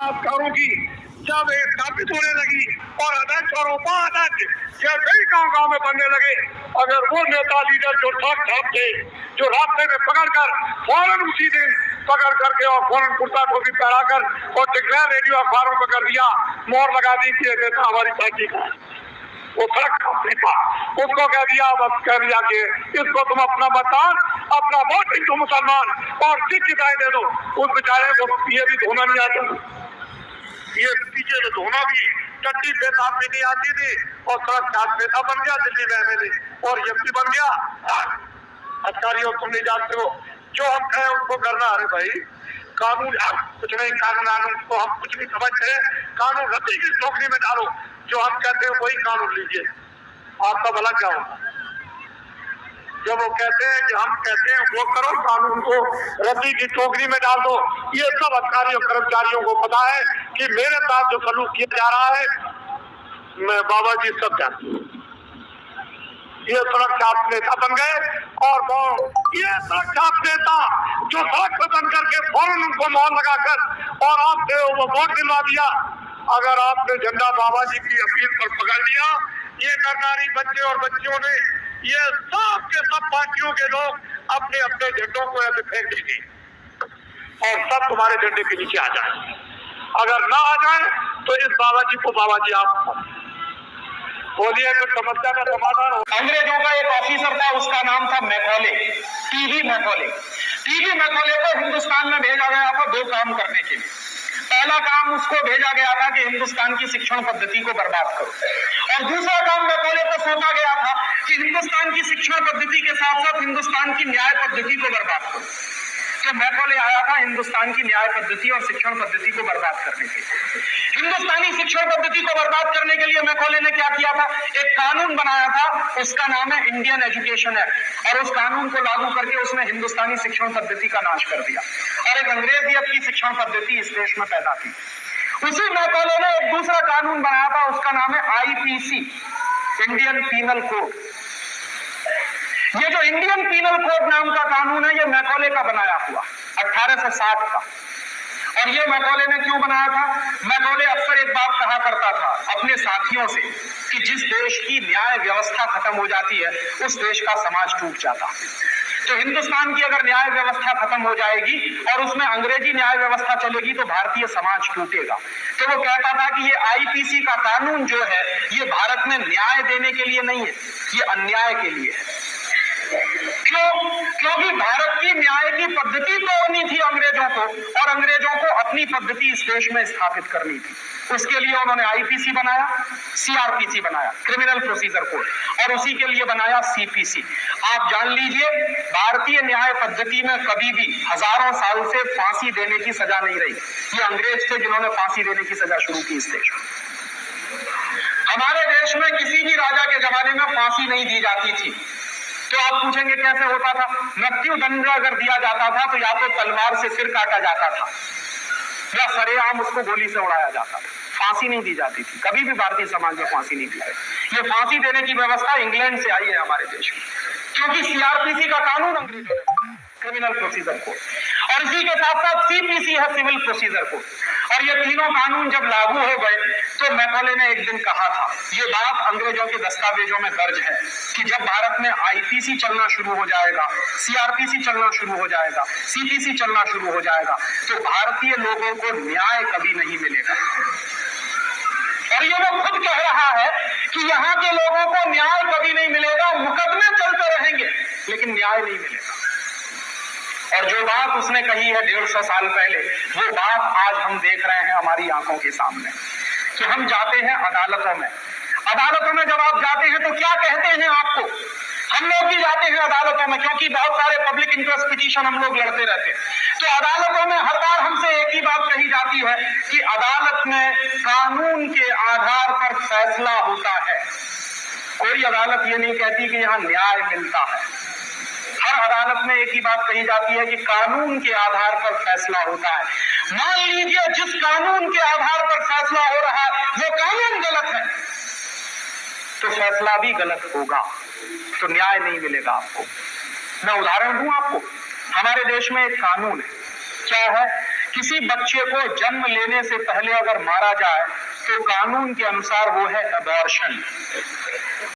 बलात्कारों की जब स्थापित होने लगी और अध्यक्ष और उपाध्यक्ष जैसे ही गांव में बनने लगे, अगर वो नेता लीडर जो ठग थे, जो रास्ते में पकड़ कर फौरन उसी दिन पकड़ करके और फौरन कुर्ता टोपी पहना कर और डिक्लेयर रेडियो अखबारों पर कर दिया, मोहर लगा दी कि नेता हमारी पार्टी का, वो सड़क नेता, उसको कह दिया कि इसको तुम अपना मतदान, अपना वोट हिंदू मुसलमान और सिख ईसाई दे दो। उस बेचारे को ये भी धोना नहीं आता, ये पीछे से धोना भी टट्टी पेशाब भी नहीं आती थी और सड़क चाट नेता बन गया दिल्ली में एमएलए और एमपी बन गया। अधिकारियों तुम नहीं जानते हो, जो हम कहें उनको करना। अरे भाई कानून कुछ नहीं, कानून तो हम कुछ नहीं समझते, कानून रद्दी की टोकरी में डालो, जो हम कहते हैं वही कानून लीजिए, आपका भला क्या होगा। जब वो कहते हैं कि हम कहते हैं वो करो, कानून को रद्दी की टोकरी में डाल दो। ये सब अधिकारियों कर्मचारियों को पता है कि मेरे साथ जो सलूक किया जा रहा है, मैं बाबा जी सब जानते हैं। ये सड़क छाप नेता बन गए और ये सड़क छाप नेता जो सड़क पर बन करके फौरन उनको मोहर लगाकर और आपसे वो वोट दिलवा दिया। अगर आपने झंडा बाबा जी की अपील पर पकड़ लिया, ये नरनारी बच्चे और बच्चियों ने, ये सब के सब पार्टियों के लोग अपने अपने झंडों को ऐसे फेंक देंगे और सब तुम्हारे झंडे के नीचे आ जाए। अगर ना आ जाए तो इस बाबा जी को बाबा जी आप बोलिए, तो समस्या का समाधान हो। अंग्रेजों का एक ऑफिसर था, उसका नाम था Macaulay, TV Macaulay. TV Macaulay को हिंदुस्तान में भेजा गया था दो काम करने के लिए। पहला काम उसको भेजा गया था कि हिंदुस्तान की शिक्षण पद्धति को बर्बाद करो, और दूसरा काम मैकॉले को सौंपा गया था कि हिंदुस्तान की शिक्षण पद्धति के साथ साथ हिंदुस्तान की न्याय पद्धति को बर्बाद करो। तो मैकॉले आया था हिंदुस्तान की न्याय पद्धति और शिक्षण पद्धति को बर्बाद करने के लिए। हिंदुस्तानी शिक्षण पद्धति को बर्बाद करने के लिए मैकॉले ने क्या किया था, एक कानून बनाया था, उसका नाम है इंडियन एजुकेशन एक्ट, और उस कानून को लागू करके उसने हिंदुस्तानी शिक्षण पद्धति का नाश कर दिया और एक अंग्रेजियत की शिक्षण पद्धति इस देश में पैदा की। उसी मैकॉले ने एक दूसरा कानून बनाया था, उसका नाम है आईपीसी, इंडियन पीनल कोड। ये जो इंडियन पीनल कोड नाम का कानून है, ये मैकॉले का बनाया हुआ 1860 का। और ये मैकॉले ने क्यों बनाया था? मैकॉले अक्सर एक बात कहा करता था अपने साथियों से कि जिस देश की न्याय व्यवस्था खत्म हो जाती है उस देश का समाज टूट जाता। तो हिंदुस्तान की अगर न्याय व्यवस्था खत्म हो जाएगी और उसमें अंग्रेजी न्याय व्यवस्था चलेगी तो भारतीय समाज टूटेगा। तो वो कहता था कि ये आईपीसी का कानून जो है ये भारत में न्याय देने के लिए नहीं है, ये अन्याय के लिए है। क्यों? क्योंकि भारत की न्याय की पद्धति तोड़नी थी अंग्रेजों को, और अंग्रेजों को अपनी पद्धति इस देश में स्थापित करनी थी। उसके लिए उन्होंने आईपीसी बनाया, सीआरपीसी बनाया, क्रिमिनल प्रोसीजर कोड, और उसी के लिए बनाया सीपीसी। आप जान लीजिए, भारतीय न्याय पद्धति में कभी भी हजारों साल से फांसी देने की सजा नहीं रही। ये अंग्रेज थे जिन्होंने फांसी देने की सजा शुरू की इस देश में। हमारे देश में किसी भी राजा के जमाने में फांसी नहीं दी जाती थी। तो आप पूछेंगे कैसे होता था? मृत्यु दंड अगर दिया जाता था तो या तो तलवार से सिर काटा जाता था या सरेआम उसको गोली से उड़ाया जाता था। फांसी नहीं दी जाती थी, कभी भी भारतीय समाज में फांसी नहीं दी गई। ये फांसी देने की व्यवस्था इंग्लैंड से आई है हमारे देश में, क्योंकि सीआरपीसी का कानून अंग्रेजों ने, क्रिमिनल प्रोसीजर कोड, और इसी के साथ साथ सीपीसी है, सिविल प्रोसीजर कोड। और ये तीनों कानून जब लागू हो गए तो मैकॉले ने एक दिन कहा था, ये बात अंग्रेजों के दस्तावेजों में दर्ज है, कि जब भारत में आईपीसी चलना शुरू हो जाएगा, सीआरपीसी चलना शुरू हो जाएगा, सीपीसी चलना शुरू हो जाएगा, तो भारतीय लोगों को न्याय कभी नहीं मिलेगा। और ये वो खुद कह रहा है कि यहाँ के लोगों को न्याय कभी नहीं मिलेगा, मुकदमे चलते रहेंगे लेकिन न्याय नहीं मिलेगा। और जो बात उसने कही है 150 साल पहले, वो बात आज हम देख रहे हैं हमारी आंखों के सामने, कि हम जाते हैं अदालतों में। अदालतों में जब आप जाते हैं तो क्या कहते हैं आपको? हम लोग भी जाते हैं अदालतों में, क्योंकि बहुत सारे पब्लिक इंटरेस्ट पिटीशन हम लोग लड़ते रहते हैं। तो अदालतों में हर बार हमसे एक ही बात कही जाती है कि अदालत में कानून के आधार पर फैसला होता है। कोई अदालत ये नहीं कहती कि यहाँ न्याय मिलता है। हर अदालत में एक ही बात कही जाती है कि कानून के आधार पर फैसला होता है। मान लीजिए जिस कानून के आधार पर फैसला हो रहा है वो कानून गलत है, तो फैसला भी गलत होगा, तो न्याय नहीं मिलेगा आपको। मैं उदाहरण दूं आपको, हमारे देश में एक कानून है, क्या है किसी बच्चे को जन्म लेने से पहले अगर मारा जाए तो कानून के अनुसार वो है अबॉर्शन।